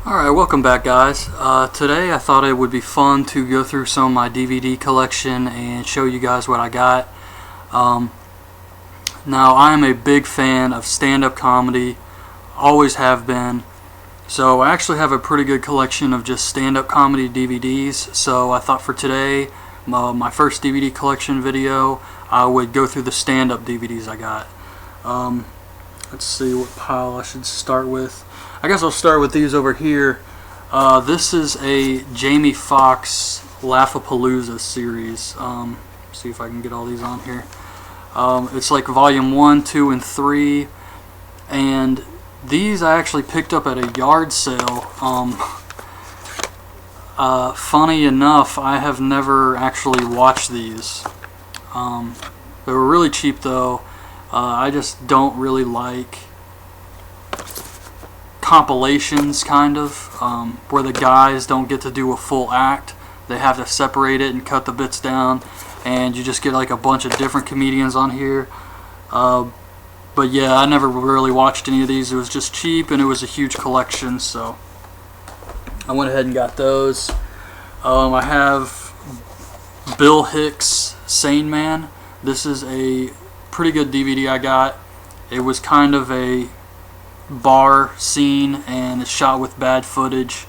Alright, welcome back guys. Today I thought it would be fun to go through some of my DVD collection and show you guys what I got. Now I am a big fan of stand-up comedy, always have been. So I actually have a pretty good collection of just stand-up comedy DVDs. So I thought for today, my first DVD collection video, I would go through the stand-up DVDs I got. Let's see what pile I should start with. I guess I'll start with these over here. This is a Jamie Foxx Laugh-A-Palooza series. See if I can get all these on here. It's like volume 1, 2, and 3. And these I actually picked up at a yard sale. Funny enough, I have never actually watched these. They were really cheap though. I just don't really like compilations, kind of, where the guys don't get to do a full act. They have to separate it and cut the bits down, and you just get like a bunch of different comedians on here. But yeah, I never really watched any of these. It was just cheap, and it was a huge collection, so I went ahead and got those. I have Bill Hicks' Sane Man. This is a pretty good DVD I got. It was kind of a bar scene, and it's shot with bad footage.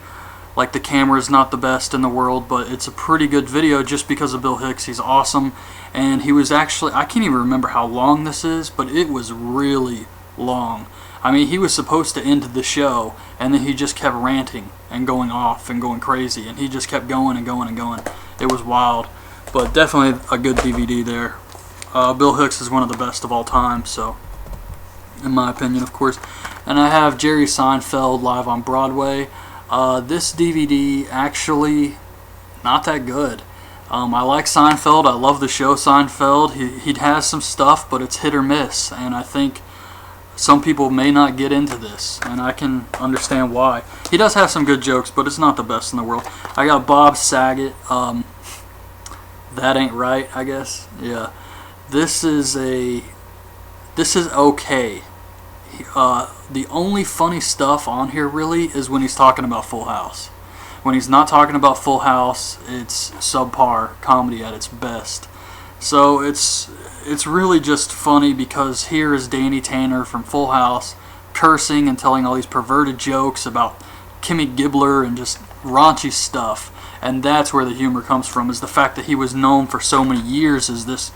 Like, the camera is not the best in the world, but it's a pretty good video just because of Bill Hicks. He's awesome, and he was actually, I can't even remember how long this is, but it was really long. I mean, he was supposed to end the show, and then he just kept ranting and going off and going crazy, and he just kept going and going and going. It was wild, but definitely a good DVD there. Bill Hicks is one of the best of all time, so, in my opinion, of course. And I have Jerry Seinfeld Live on Broadway. This DVD actually not that good. I like Seinfeld. I love the show Seinfeld. He has some stuff, but it's hit or miss, and I think some people may not get into this, and I can understand why. He does have some good jokes, but it's not the best in the world. I got Bob Saget. That Ain't Right, I guess. Yeah. This is okay. The only funny stuff on here really is when he's talking about Full House. When he's not talking about Full House, it's subpar comedy at its best. So it's really just funny because here is Danny Tanner from Full House cursing and telling all these perverted jokes about Kimmy Gibbler and just raunchy stuff. And that's where the humor comes from, is the fact that he was known for so many years as this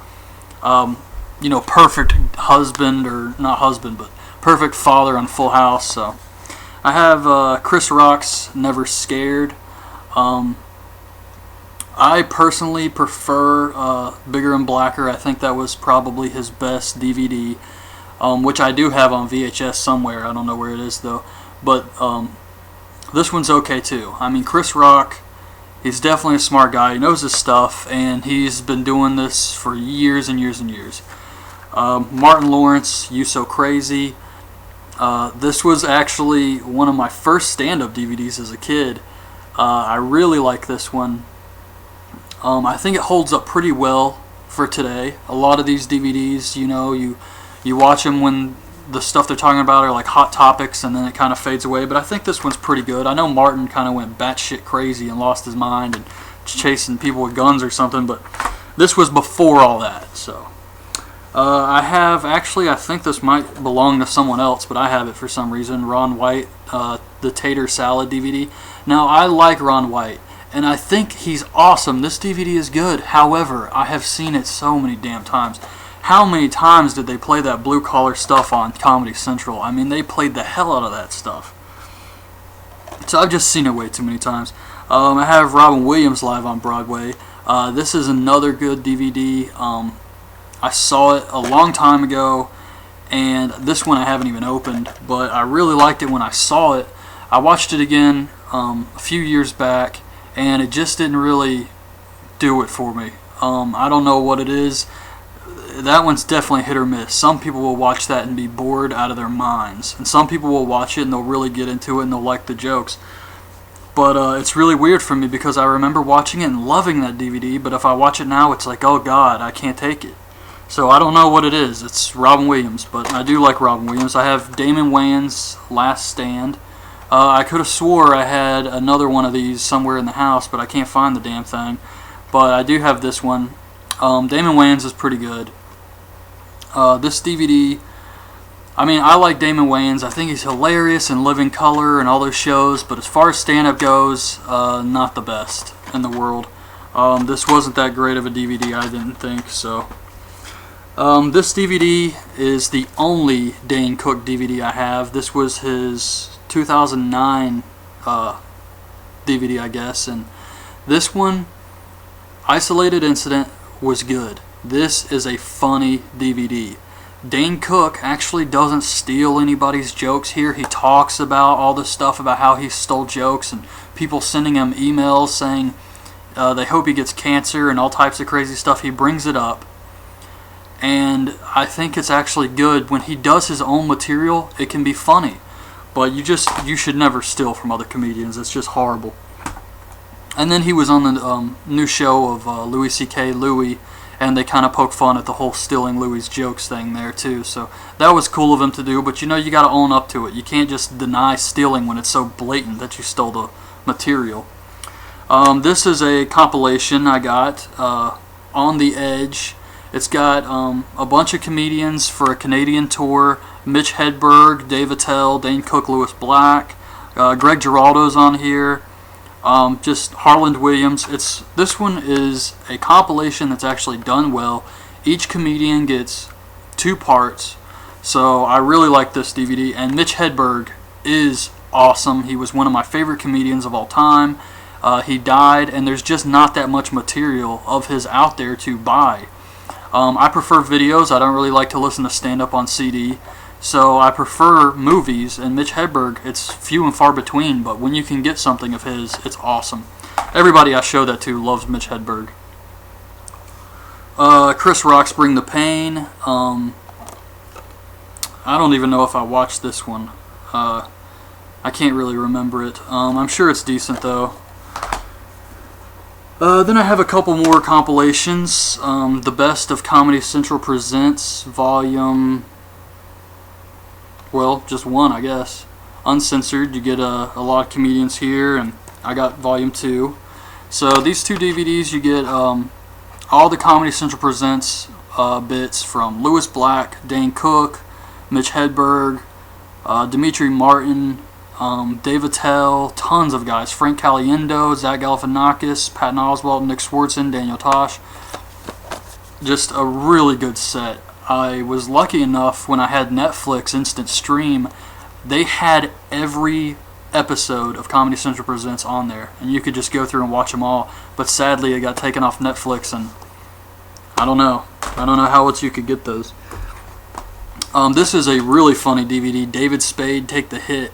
perfect husband, or not husband, but perfect father on Full House. So I have Chris Rock's Never Scared. I personally prefer Bigger and Blacker. I think that was probably his best DVD, which I do have on VHS somewhere. I don't know where it is though. But this one's okay too. I mean, Chris Rock, he's definitely a smart guy. He knows his stuff, and he's been doing this for years and years and years. Martin Lawrence, You So Crazy. This was actually one of my first stand-up DVDs as a kid. I really like this one. I think it holds up pretty well for today. A lot of these DVDs, you watch them when the stuff they're talking about are like hot topics, and then it kind of fades away. But I think this one's pretty good. I know Martin kind of went batshit crazy and lost his mind and chasing people with guns or something, but this was before all that. So I have, actually, I think this might belong to someone else, but I have it for some reason. Ron White, the Tater Salad DVD. Now, I like Ron White, and I think he's awesome. This DVD is good. However, I have seen it so many damn times. How many times did they play that blue collar stuff on Comedy Central? I mean, they played the hell out of that stuff. So I've just seen it way too many times. I have Robin Williams Live on Broadway. This is another good DVD. I saw it a long time ago, and this one I haven't even opened, but I really liked it when I saw it. I watched it again a few years back, and it just didn't really do it for me. I don't know what it is. That one's definitely hit or miss. Some people will watch that and be bored out of their minds, and some people will watch it and they'll really get into it and they'll like the jokes. But it's really weird for me because I remember watching it and loving that DVD, but if I watch it now, it's like, oh God, I can't take it. So I don't know what it is. It's Robin Williams, but I do like Robin Williams. I have Damon Wayans' Last Stand. I could have swore I had another one of these somewhere in the house, but I can't find the damn thing. But I do have this one. Damon Wayans is pretty good. This DVD, I mean, I like Damon Wayans. I think he's hilarious in Living Color and all those shows, but as far as stand-up goes, not the best in the world. This wasn't that great of a DVD, I didn't think, so. This DVD is the only Dane Cook DVD I have. This was his 2009 DVD, I guess, and this one, Isolated Incident, was good. This is a funny DVD. Dane Cook actually doesn't steal anybody's jokes here. He talks about all this stuff about how he stole jokes and people sending him emails saying they hope he gets cancer and all types of crazy stuff. He brings it up, and I think it's actually good. When he does his own material, it can be funny, but you should never steal from other comedians. It's just horrible. And then he was on the new show of Louis C.K. Louis, and they kind of poke fun at the whole stealing Louis' jokes thing there too. So that was cool of him to do, but you know, you got to own up to it. You can't just deny stealing when it's so blatant that you stole the material. This is a compilation I got, On the Edge. It's got a bunch of comedians for a Canadian tour. Mitch Hedberg, Dave Attell, Dane Cook, Lewis Black, Greg Giraldo's on here. Just Harland Williams. This one is a compilation that's actually done well. Each comedian gets 2 parts, so I really like this DVD. And Mitch Hedberg is awesome. He was one of my favorite comedians of all time. He died, and there's just not that much material of his out there to buy. I prefer videos. I don't really like to listen to stand-up on CD. So I prefer movies, and Mitch Hedberg, it's few and far between, but when you can get something of his, it's awesome. Everybody I show that to loves Mitch Hedberg. Chris Rock's Bring the Pain. I don't even know if I watched this one. I can't really remember it. I'm sure it's decent, though. Then I have a couple more compilations. The Best of Comedy Central Presents, Volume... well, just one, I guess. Uncensored. You get a lot of comedians here, and I got Volume 2. So these 2 DVDs, you get all the Comedy Central Presents bits from Lewis Black, Dane Cook, Mitch Hedberg, Demetri Martin, Dave Attell, tons of guys. Frank Caliendo, Zach Galifianakis, Patton Oswalt, Nick Swardson, Daniel Tosh. Just a really good set. I was lucky enough when I had Netflix Instant Stream, they had every episode of Comedy Central Presents on there, and you could just go through and watch them all. But sadly, it got taken off Netflix, and I don't know how else you could get those. This is a really funny DVD, David Spade, Take the Hit.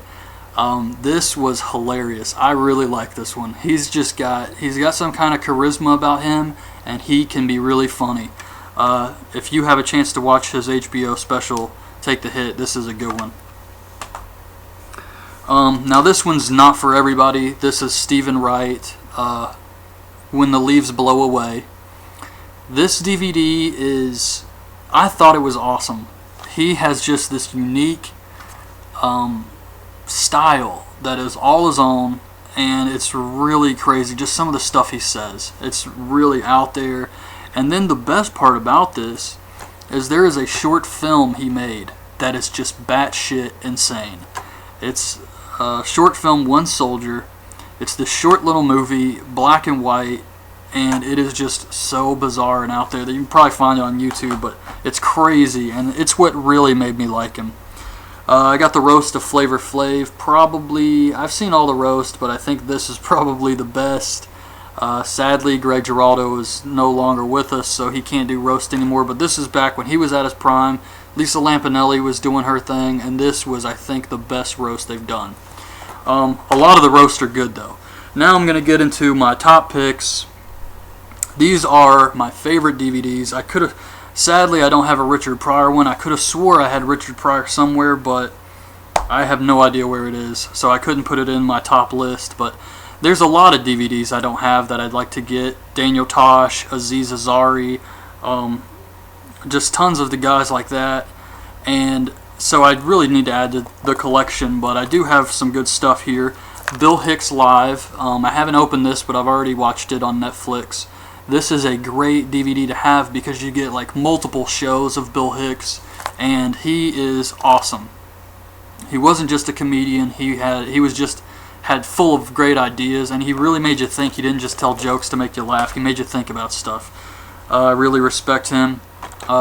This was hilarious. I really like this one. He's got some kind of charisma about him, and he can be really funny. If you have a chance to watch his HBO special, Take the Hit, this is a good one. Now this one's not for everybody. This is Stephen Wright, When the Leaves Blow Away. This DVD is, I thought it was awesome. He has just this unique style that is all his own, and it's really crazy. Just some of the stuff he says. It's really out there. And then the best part about this is there is a short film he made that is just batshit insane. It's a short film, One Soldier. It's this short little movie, black and white, and it is just so bizarre and out there that you can probably find it on YouTube, but it's crazy, and it's what really made me like him. I got the roast of Flavor Flav. Probably, I've seen all the roast, but I think this is probably the best. Sadly, Greg Giraldo is no longer with us, so he can't do roast anymore, but this is back when he was at his prime. Lisa Lampanelli was doing her thing, and this was, I think, the best roast they've done. A lot of the roasts are good, though. Now I'm going to get into my top picks. These are my favorite DVDs. Sadly, I don't have a Richard Pryor one. I could have swore I had Richard Pryor somewhere, but I have no idea where it is, so I couldn't put it in my top list, but there's a lot of DVDs I don't have that I'd like to get. Daniel Tosh, Aziz Ansari, just tons of the guys like that. And So I really need to add to the collection, but I do have some good stuff here. Bill Hicks Live. I haven't opened this, but I've already watched it on Netflix. This is a great DVD to have because you get like multiple shows of Bill Hicks, and he is awesome. He wasn't just a comedian. He was just had full of great ideas, and he really made you think. He didn't just tell jokes to make you laugh. He made you think about stuff. I really respect him.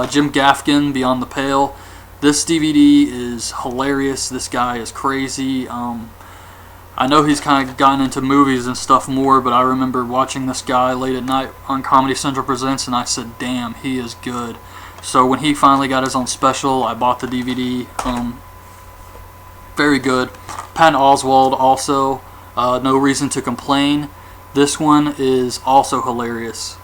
Jim Gaffigan, Beyond the Pale. This DVD is hilarious. This guy is crazy. I know he's kind of gotten into movies and stuff more, but I remember watching this guy late at night on Comedy Central Presents, and I said, damn, he is good. So when he finally got his own special, I bought the DVD. Very good. Patton Oswalt also, No Reason to Complain. This one is also hilarious.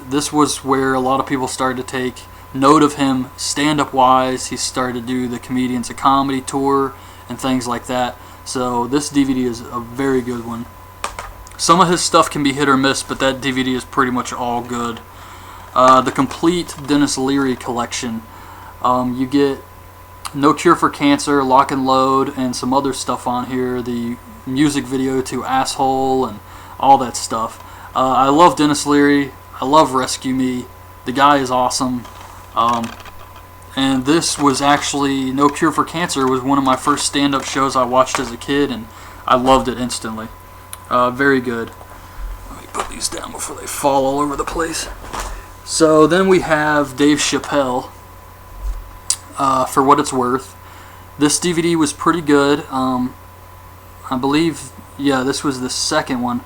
This was where a lot of people started to take note of him stand-up wise. He started to do the Comedians of Comedy tour and things like that. So this DVD is a very good one. Some of his stuff can be hit or miss, but that DVD is pretty much all good. The complete Denis Leary collection. You get No Cure for Cancer, Lock and Load, and some other stuff on here. The music video to Asshole and all that stuff. I love Denis Leary. I love Rescue Me. The guy is awesome. And this was actually, No Cure for Cancer was one of my first stand-up shows I watched as a kid, and I loved it instantly. Very good. Let me put these down before they fall all over the place. So then we have Dave Chappelle, For What It's Worth. This DVD was pretty good. I believe, yeah, this was the second one.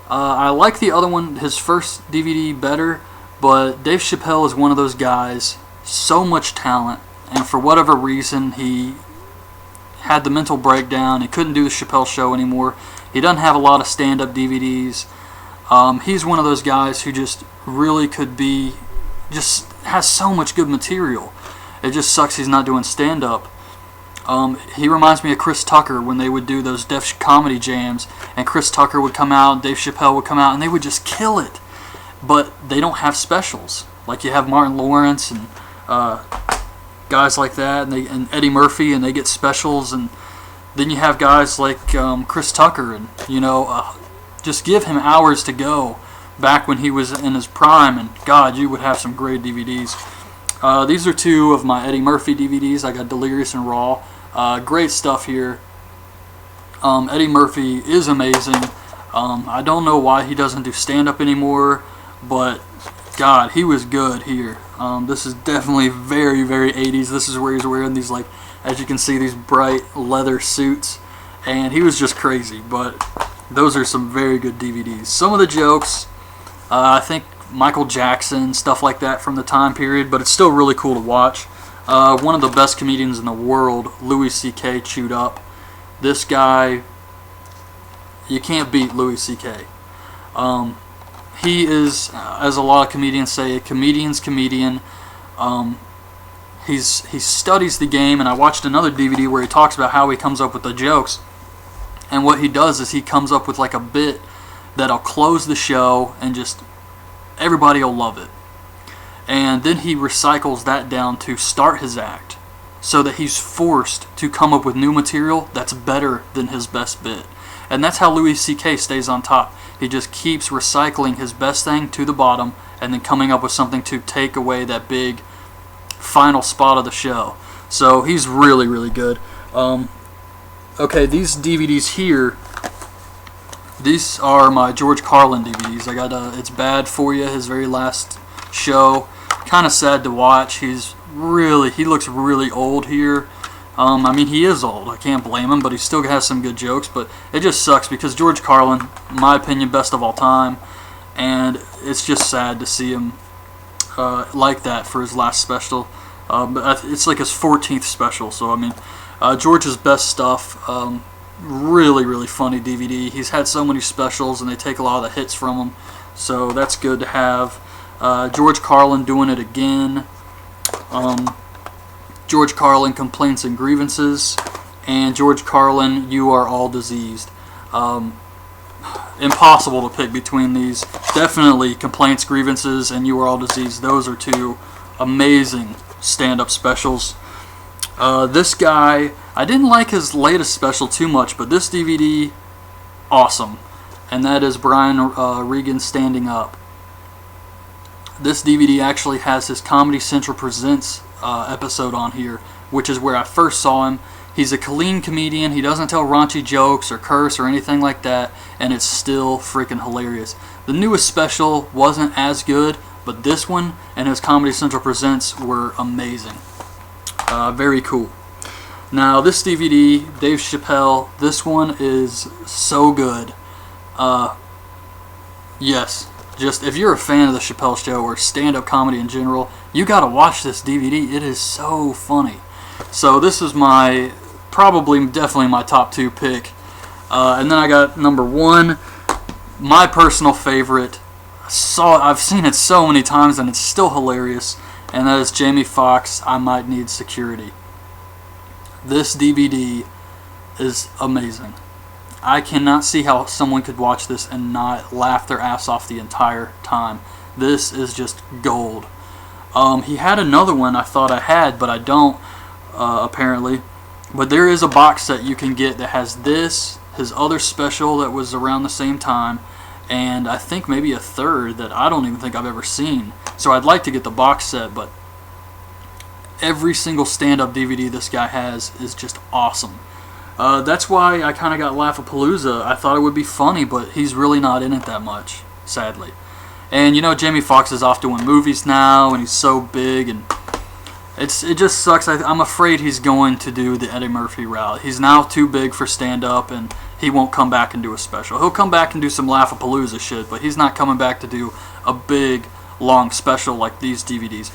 I like the other one, his first DVD, better, but Dave Chappelle is one of those guys, so much talent, and for whatever reason he had the mental breakdown. He couldn't do the Chappelle Show anymore. He doesn't have a lot of stand-up DVDs. He's one of those guys who just really could be, just has so much good material. It just sucks he's not doing stand-up. He reminds me of Chris Tucker when they would do those Def Comedy Jams, and Chris Tucker would come out, Dave Chappelle would come out, and they would just kill it. But they don't have specials. Like you have Martin Lawrence and guys like that, and Eddie Murphy, and they get specials, and then you have guys like Chris Tucker, and just give him hours to go back when he was in his prime, and God, you would have some great DVDs. These are two of my Eddie Murphy DVDs. I got Delirious and Raw. Great stuff here. Eddie Murphy is amazing. I don't know why he doesn't do stand-up anymore, but God, he was good here. This is definitely very, very 80s. This is where he's wearing these, like, as you can see, these bright leather suits, and he was just crazy. But those are some very good DVDs. Some of the jokes, I think Michael Jackson, stuff like that from the time period, but it's still really cool to watch. One of the best comedians in the world, Louis C.K., chewed up. This guy, you can't beat Louis C.K. He is, as a lot of comedians say, a comedian's comedian. He studies the game, and I watched another DVD where he talks about how he comes up with the jokes. And what he does is he comes up with like a bit that'll close the show, and just everybody will love it. And then he recycles that down to start his act, so that he's forced to come up with new material that's better than his best bit. And that's how Louis C.K. stays on top. He just keeps recycling his best thing to the bottom, and then coming up with something to take away that big final spot of the show. So he's really, really good. Okay, these DVDs here, these are my George Carlin DVDs. I got It's Bad For You, his very last show. Kind of sad to watch. He looks really old here. I mean, he is old. I can't blame him, but he still has some good jokes. But it just sucks because George Carlin, in my opinion, best of all time, and it's just sad to see him like that for his last special. But it's like his 14th special. So I mean, George's best stuff. Really, really funny DVD. He's had so many specials, and they take a lot of the hits from him. So that's good to have. George Carlin Doing It Again. George Carlin Complaints and Grievances, and George Carlin You Are All Diseased. Impossible to pick between these. Definitely Complaints, Grievances, and You Are All Diseased. Those are two amazing stand-up specials. This guy, I didn't like his latest special too much, but this DVD, awesome. And that is Brian Regan Standing Up. This DVD actually has his Comedy Central Presents episode on here, which is where I first saw him. He's a clean comedian. He doesn't tell raunchy jokes or curse or anything like that, and it's still freaking hilarious. The newest special wasn't as good, but this one and his Comedy Central Presents were amazing. Very cool. Now this DVD, Dave Chappelle, this one is so good. Yes, just if you're a fan of the Chappelle Show or stand-up comedy in general, you gotta watch this DVD. It is so funny. So this is definitely my top 2 pick. And then I got number 1, my personal favorite. I've seen it so many times and it's still hilarious, and that is Jamie Foxx, I Might Need Security. This DVD is amazing. I cannot see how someone could watch this and not laugh their ass off the entire time. This is just gold. He had another one I thought I had, but I don't, apparently. But there is a box set you can get that has this, his other special that was around the same time, and I think maybe a third that I don't even think I've ever seen. So I'd like to get the box set, but every single stand-up DVD this guy has is just awesome. That's why I kind of got Laugh-A-Palooza. I thought it would be funny, but he's really not in it that much, sadly. And you know, Jamie Foxx is off doing movies now, and he's so big, and it just sucks. I'm afraid he's going to do the Eddie Murphy route. He's now too big for stand-up, and he won't come back and do a special. He'll come back and do some Laugh-A-Palooza shit, but he's not coming back to do a big, long special like these DVDs.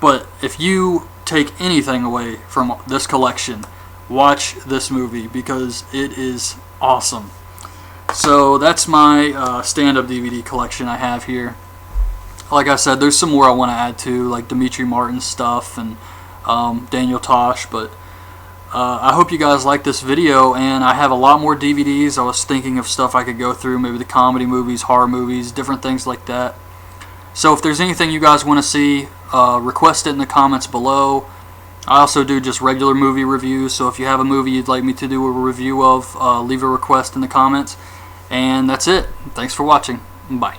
But if you take anything away from this collection, watch this movie because it is awesome. So that's my stand-up DVD collection I have here. Like I said, there's some more I want to add to, like Demetri Martin stuff and Daniel Tosh, but I hope you guys like this video, and I have a lot more DVDs. I was thinking of stuff I could go through, maybe the comedy movies, horror movies, different things like that. So if there's anything you guys want to see, request it in the comments below. I also do just regular movie reviews, so if you have a movie you'd like me to do a review of, leave a request in the comments. And that's it. Thanks for watching. Bye.